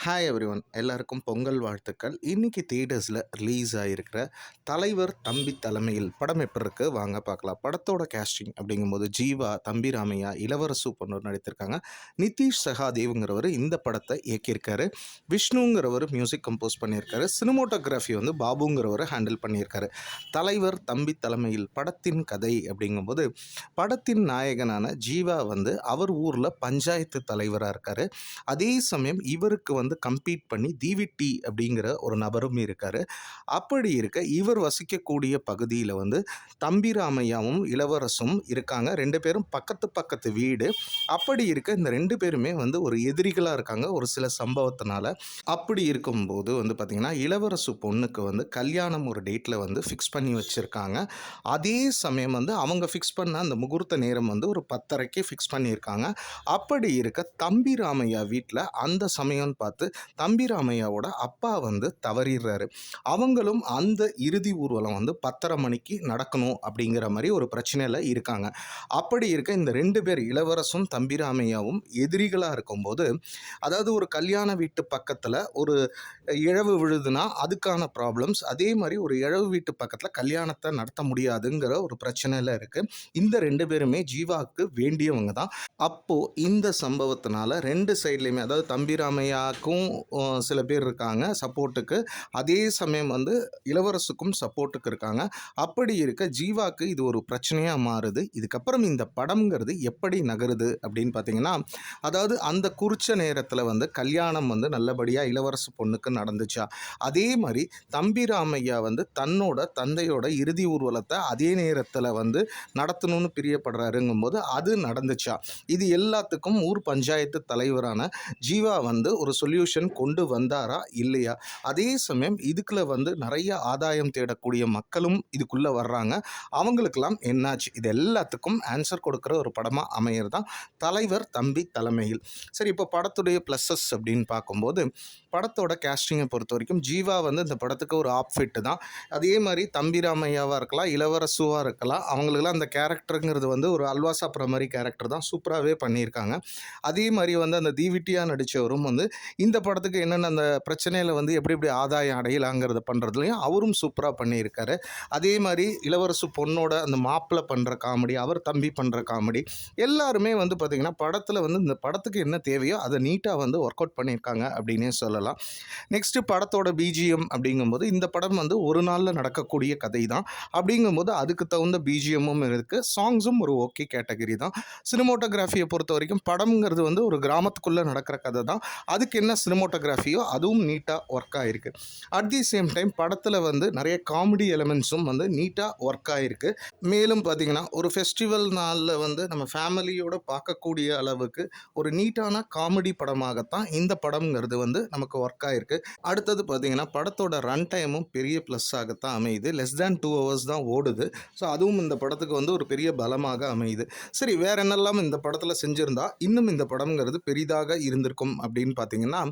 Hi everyone, எல்லாருக்கும் பொங்கல் வாழ்த்துக்கள். இன்னைக்கு தியேட்டர்ஸில் ரிலீஸ் ஆகிருக்கிற தலைவர் தம்பி தலைமையில் படம் எப்படி இருக்கு வாங்க பார்க்கலாம். படத்தோட கேஸ்டிங் அப்படிங்கும்போது ஜீவா, தம்பி ராமையா, இளவரசு போன்றோர் நடித்திருக்காங்க. நிதிஷ் சகாதேவுங்கிறவர் இந்த படத்தை இயக்கியிருக்காரு. விஷ்ணுங்கிறவர் மியூசிக் கம்போஸ் பண்ணியிருக்காரு. சினிமோட்டோகிராஃபி வந்து பாபுங்கிறவர் ஹேண்டில் பண்ணியிருக்காரு. தலைவர் தம்பி தலைமையில் படத்தின் கதை அப்படிங்கும்போது படத்தின் நாயகனான ஜீவா வந்து அவர் ஊரில் பஞ்சாயத்து தலைவராக இருக்கார். அதே சமயம் இவருக்கு வந்து கம்பீட் பண்ணி டிவிடி அப்படிங்கிற ஒரு நபரும் இருக்கார். அப்படி இருக்க இவர் வசிக்கக்கூடிய பகுதியில் வந்து தம்பி ராமையாவும் இளவரசும் இருக்காங்க. ரெண்டு பேரும் பக்கத்து பக்கத்து வீடு. அப்படி இருக்க இந்த ரெண்டு பேருமே வந்து ஒரு எதிரிகளாக இருக்காங்க ஒரு சில சம்பவத்தினால. அப்படி இருக்கும்போது வந்து பார்த்திங்கன்னா இளவரசு பொண்ணுக்கு வந்து கல்யாணம் ஒரு டேட்டில் வந்து ஃபிக்ஸ் பண்ணி வச்சுருக்காங்க. அதே சமயம் வந்து அவங்க ஃபிக்ஸ் பண்ண அந்த முகூர்த்த நேரம் வந்து ஒரு 10:30க்கு ஃபிக்ஸ் பண்ணியிருக்காங்க. அப்படி இருக்க தம்பி ராமையா வீட்டில் அந்த சமயம்னு பார்த்து தம்பி ராமையாவோட அப்பா வந்து தவறிடுறாரு. அவங்களும் அந்த இறுதி ஊர்வலம் வந்து 10:30 மணிக்கு நடக்கணும் அப்படிங்கிற மாதிரி ஒரு பிரச்சனையில் இருக்காங்க. அப்படி இருக்க இந்த ரெண்டு பேர் இளவரசும் தம்பி ராமையாவும் எதிரிகளாக இருக்கும்போது, அதாவது ஒரு கல்யாண வீட்டு பக்கத்தில் ஒரு இழவு விழுதுன்னா அதுக்கான ப்ராப்ளம்ஸ், அதே மாதிரி ஒரு இழவு வீட்டு பக்கத்தில் கல்யாணத்தை நடத்த முடியாதுங்கிற ஒரு பிரச்சனையில் இருக்குது. இந்த ரெண்டு பேருமே ஜீவாவுக்கு வேண்டியவங்க தான். அப்போது இந்த சம்பவத்தினால ரெண்டு சைட்லேயுமே, அதாவது தம்பி ராமையாவுக்கும் சில பேர் இருக்காங்க சப்போர்ட்டுக்கு, அதே சமயம் வந்து இளவரசுக்கும் சப்போர்ட்டுக்கு இருக்காங்க. அப்படி இருக்க ஜீவாக்கு இது ஒரு பிரச்சனையாக மாறுது. இதுக்கப்புறம் இந்த படம்ங்கிறது எப்படி நகருது அப்படின்னு பார்த்தீங்கன்னா, அதாவது அந்த குறித்த நேரத்தில் வந்து கல்யாணம் வந்து நல்லபடியாக இளவரசு பொண்ணுக்கு நடந்துச்சா, அதே மாதிரி தம்பி ராமையா வந்து தன்னோட தந்தையோட இறுதி ஊர்வலத்தை அதே நேரத்தில் வந்து நடத்தணும்னு பிரியப்படுறாருங்கும்போது அது நடந்துச்சா, இது எல்லாத்துக்கும் ஊர் பஞ்சாயத்து தலைவரான ஜீவா வந்து ஒரு சொல்யூஷன் கொண்டு வந்தாரா இல்லையா, அதே சமயம் இதுக்குள்ள வந்து நிறைய ஆதாயம் தேடக்கூடிய மக்களும் இதுக்குள்ளே வர்றாங்க, அவங்களுக்கெல்லாம் என்னாச்சு, இது எல்லாத்துக்கும் ஆன்சர் கொடுக்குற ஒரு படமாக அமையிறது தான் தலைவர் தம்பி தலைமையில். சரி, இப்போ படத்துடைய ப்ளஸஸ் அப்படின்னு பார்க்கும்போது படத்தோட கேஸ்டிங்கை பொறுத்த வரைக்கும் ஜீவா வந்து இந்த படத்துக்கு ஒரு ஆப்ஃபிட்டு தான். அதே மாதிரி தம்பி ராமையாவாக இருக்கலாம், இளவரசுவாக இருக்கலாம், அவங்களுக்குலாம் அந்த கேரக்டருங்கிறது வந்து ஒரு அல்வா சாப்பிட்ற மாதிரி கேரக்டர் தான், சூப்பராகவே பண்ணியிருக்காங்க. அதே மாதிரி வந்து அந்த தீவிட்டியாக நடித்தவரும் வந்து இந்த படத்துக்கு என்னென்ன அந்த பிரச்சனையில் வந்து எப்படி எப்படி ஆதாயம் அடையலாங்கிறத பண்ணுறதுலையும் அவரும் சூப்பராக பண்ணியிருக்காரு. அதே மாதிரி இளவரசு பொண்ணோட அந்த மாப்பிள்ளை பண்ணுற காமெடி, அவர் தம்பி பண்ணுற காமெடி, எல்லாருமே வந்து பார்த்திங்கன்னா படத்தில் வந்து இந்த படத்துக்கு என்ன தேவையோ அதை நீட்டாக வந்து ஒர்க் அவுட் பண்ணியிருக்காங்க அப்படின்னே சொல்லலாம். நெக்ஸ்ட்டு படத்தோட பிஜிஎம் அப்படிங்கும்போது இந்த படம் வந்து ஒரு நாளில் நடக்கக்கூடிய கதை தான். அப்படிங்கும்போது அதுக்கு தகுந்த பிஜிஎம்மும் இருக்குது, சாங்ஸும் ஒரு ஓகே கேட்டகரி தான். சினிமோட்டோகிராஃபியை பொறுத்த வரைக்கும் படம்ங்கிறது வந்து ஒரு கிராமத்துக்குள்ளே நடக்கிற கதை தான். அதுக்கு என்ன சினிமோட்டோகிராஃபியோ அதுவும் நீட்டாக ஒர்க் ஆகிருக்கு. அட் தி சேம் டைம் படத்தில் வந்து நிறைய காமெடி எலிமெண்ட்ஸும் வந்து நீட்டாக ஒர்க் ஆகிருக்கு. மேலும் பார்த்திங்கன்னா ஒரு ஃபெஸ்டிவல் நாளில் வந்து நம்ம ஃபேமிலியோடு பார்க்கக்கூடிய அளவுக்கு ஒரு நீட்டான காமெடி படமாகத்தான் இந்த படம்ங்கிறது வந்து நமக்கு ஒர்க் ஆகிருக்கு. அடுத்தது பார்த்திங்கன்னா படத்தோட ரன் டைமும் பெரிய ப்ளஸ் ஆகத்தான் அமையுது. லெஸ் தேன் 2 hours தான் ஓடுது. ஸோ அதுவும் இந்த படத்துக்கு வந்து ஒரு பெரிய பலமாக அமையுது. சரி, வேறு என்னெல்லாம் இந்த படத்தில் செஞ்சுருந்தா இன்னும் இந்த படம்ங்கிறது பெரிதாக இருந்திருக்கும் அப்படின்னு பார்த்திங்கன்னா,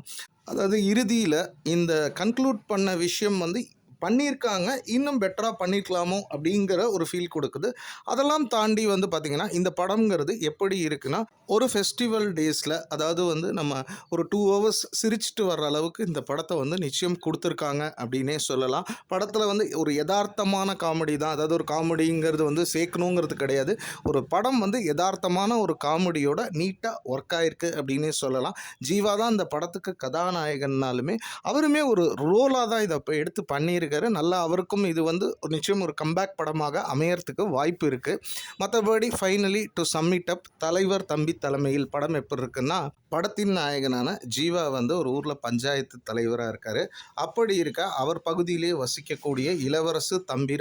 அதாவது இறுதியில் இந்த கன்க்ளூட் பண்ண விஷயம் வந்து பண்ணியிருக்காங்க, இன்னும் பெட்டராக பண்ணியிருக்கலாமோ அப்படிங்கிற ஒரு ஃபீல் கொடுக்குது. அதெல்லாம் தாண்டி வந்து பார்த்திங்கன்னா இந்த படம்ங்கிறது எப்படி இருக்குன்னா, ஒரு ஃபெஸ்டிவல் டேஸில், அதாவது வந்து நம்ம ஒரு 2 hours சிரிச்சிட்டு வர்ற அளவுக்கு இந்த படத்தை வந்து நிச்சயம் கொடுத்துருக்காங்க அப்படின்னே சொல்லலாம். படத்தில் வந்து ஒரு யதார்த்தமான காமெடி தான், அதாவது ஒரு காமெடிங்கிறது வந்து சேர்க்கணுங்கிறது கிடையாது. ஒரு படம் வந்து யதார்த்தமான ஒரு காமெடியோட நீட்டாக ஒர்க் ஆகிருக்கு அப்படின்னே சொல்லலாம். ஜீவா தான் இந்த படத்துக்கு கதாநாயகன்னாலுமே அவருமே ஒரு ரோலாக தான் இதை எடுத்து பண்ணியிருக்காரு. நல்லா அவருக்கும் இது வந்து நிச்சயம் ஒரு கம்பேக் படமாக அமையறதுக்கு வாய்ப்பு இருக்குது. மற்றபடி finally to sum it up, தலைவர் தம்பி தலைமையில் படம் எப்படி இருக்குன்னா, படத்தின் நாயகனான ஜீவா வந்து ஒரு ஊரில் பஞ்சாயத்து தலைவராக இருக்கார். அப்படி இருக்க அவர் பகுதியிலே வசிக்கக்கூடிய இளவரசு தம்பி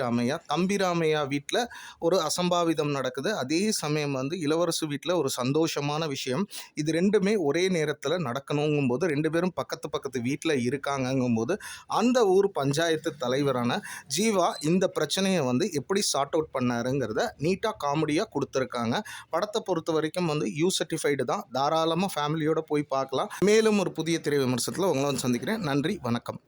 ராமையா வீட்டில் ஒரு அசம்பாவிதம் நடக்குது. அதே சமயம் வந்து இளவரசு வீட்டில் ஒரு சந்தோஷமான விஷயம், இது ரெண்டுமே ஒரே நேரத்தில் நடக்கணுங்கும்போது ரெண்டு பேரும் பக்கத்து பக்கத்து வீட்டில் இருக்காங்கங்கும்போது அந்த ஊர் பஞ்சாயத்து தலைவரான ஜீவா இந்த பிரச்சனையை வந்து எப்படி சார்ட் அவுட் பண்ணாருங்கிறத நீட்டாக காமெடியாக கொடுத்துருக்காங்க. படத்தை பொறுத்த வரைக்கும் வந்து யூ சர்டிஃபைடு தான், தாராளமாக ஃபேமிலியோடு போய் பார்க்கலாம். மேலும் ஒரு புதிய திரை விமர்சனத்தில் உங்களை வந்து சந்திக்கிறேன். நன்றி, வணக்கம்.